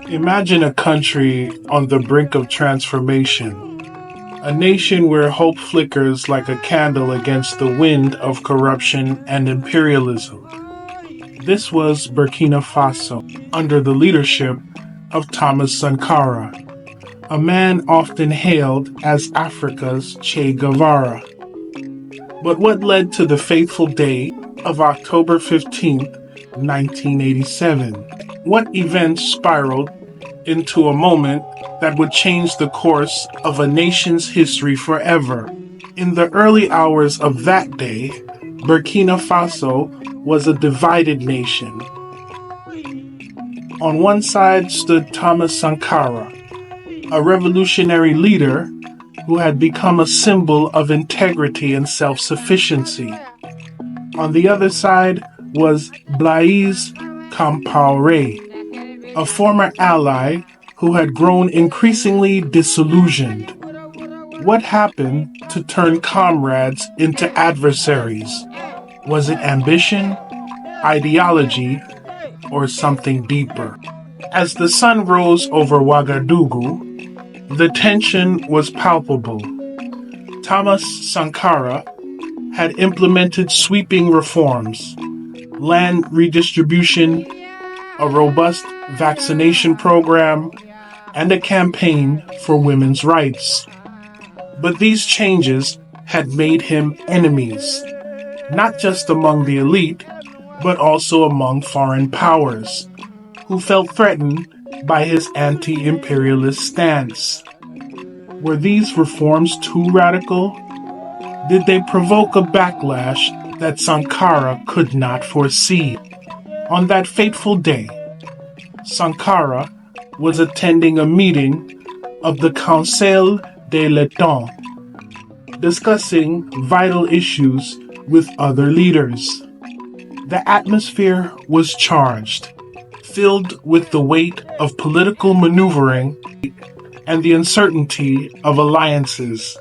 Imagine a country on the brink of transformation, a nation where hope flickers like a candle against the wind of corruption and imperialism. This was Burkina Faso, under the leadership of Thomas Sankara, a man often hailed as Africa's Che Guevara. But what led to the fateful day of October 15th, 1987? What events spiraled into a moment that would change the course of a nation's history forever? In the early hours of that day, Burkina Faso was a divided nation. On one side stood Thomas Sankara, a revolutionary leader who had become a symbol of integrity and self-sufficiency. On the other side was Blaise Compaoré, a former ally who had grown increasingly disillusioned. What happened to turn comrades into adversaries? Was it ambition, ideology, or something deeper? As the sun rose over Ouagadougou, the tension was palpable. Thomas Sankara had implemented sweeping reforms, land redistribution, a robust vaccination program, and a campaign for women's rights. But these changes had made him enemies, not just among the elite, but also among foreign powers, who felt threatened by his anti-imperialist stance. Were these reforms too radical? Did they provoke a backlash that Sankara could not foresee? On that fateful day, Sankara was attending a meeting of the Conseil de l'État, discussing vital issues with other leaders. The atmosphere was charged, filled with the weight of political maneuvering and the uncertainty of alliances.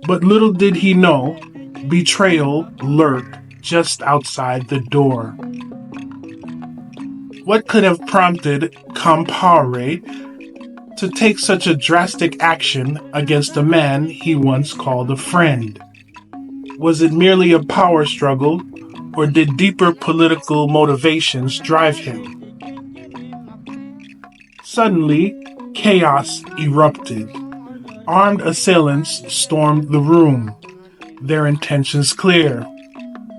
But little did he know, betrayal lurked just outside the door. What could have prompted Compaoré to take such a drastic action against a man he once called a friend? Was it merely a power struggle, or did deeper political motivations drive him? Suddenly, chaos erupted. Armed assailants stormed the room, their intentions clear.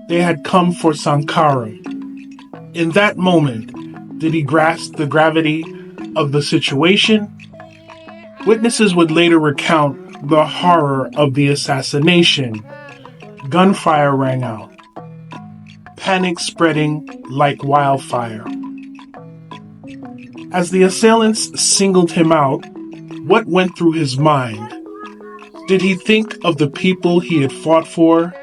They had come for Sankara. In that moment, did he grasp the gravity of the situation? Witnesses would later recount the horror of the assassination. Gunfire rang out, panic spreading like wildfire. As the assailants singled him out, what went through his mind? Did he think of the people he had fought for?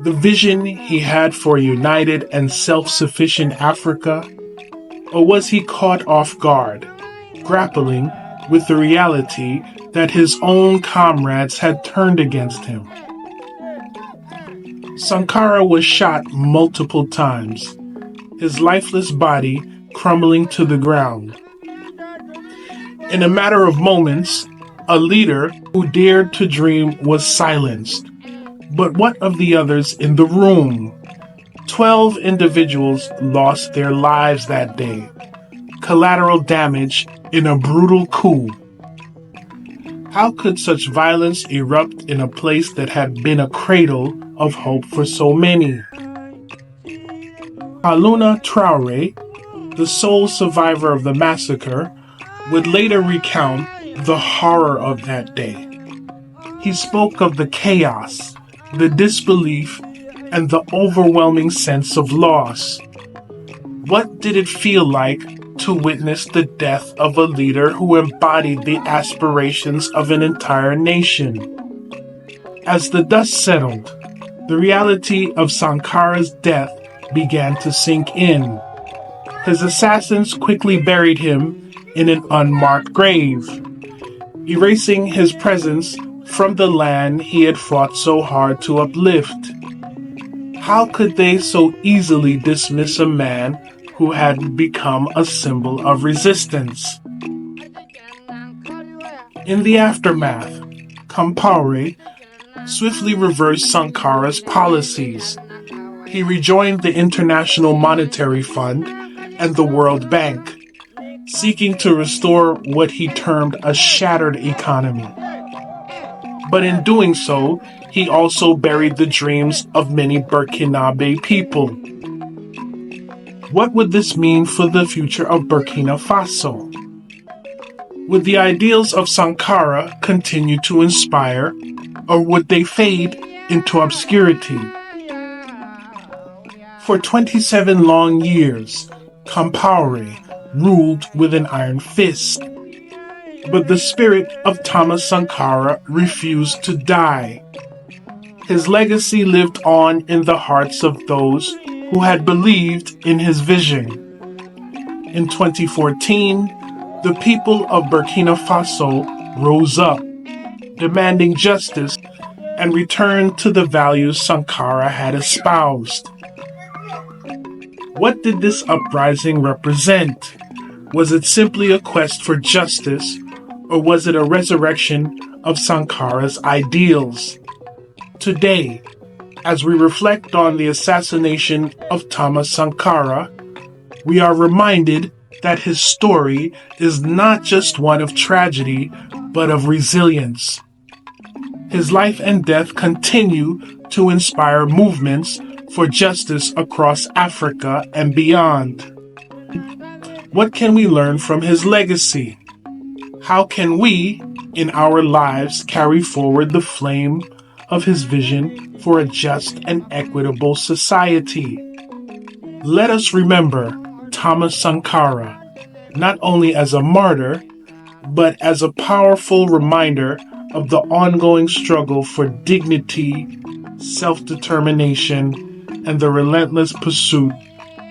The vision he had for a united and self-sufficient Africa? Or was he caught off guard, grappling with the reality that his own comrades had turned against him? Sankara was shot multiple times, his lifeless body crumbling to the ground. In a matter of moments, a leader who dared to dream was silenced. But what of the others in the room? 12 individuals lost their lives that day. Collateral damage in a brutal coup. How could such violence erupt in a place that had been a cradle of hope for so many? Haruna Traoré, the sole survivor of the massacre, would later recount the horror of that day. He spoke of the chaos, the disbelief, and the overwhelming sense of loss. What did it feel like to witness the death of a leader who embodied the aspirations of an entire nation? As the dust settled, the reality of Sankara's death began to sink in. His assassins quickly buried him in an unmarked grave, erasing his presence from the land he had fought so hard to uplift. How could they so easily dismiss a man who had become a symbol of resistance? In the aftermath, Compaoré swiftly reversed Sankara's policies. He rejoined the International Monetary Fund and the World Bank, seeking to restore what he termed a shattered economy. But in doing so, he also buried the dreams of many Burkinabe people. What would this mean for the future of Burkina Faso? Would the ideals of Sankara continue to inspire, or would they fade into obscurity? For 27 long years, Compaoré ruled with an iron fist. But the spirit of Thomas Sankara refused to die. His legacy lived on in the hearts of those who had believed in his vision. In 2014, the people of Burkina Faso rose up, demanding justice and returned to the values Sankara had espoused. What did this uprising represent? Was it simply a quest for justice, or was it a resurrection of Sankara's ideals? Today, as we reflect on the assassination of Thomas Sankara, we are reminded that his story is not just one of tragedy, but of resilience. His life and death continue to inspire movements for justice across Africa and beyond. What can we learn from his legacy? How can we, in our lives, carry forward the flame of his vision for a just and equitable society? Let us remember Thomas Sankara, not only as a martyr, but as a powerful reminder of the ongoing struggle for dignity, self-determination, and the relentless pursuit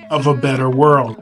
of a better world.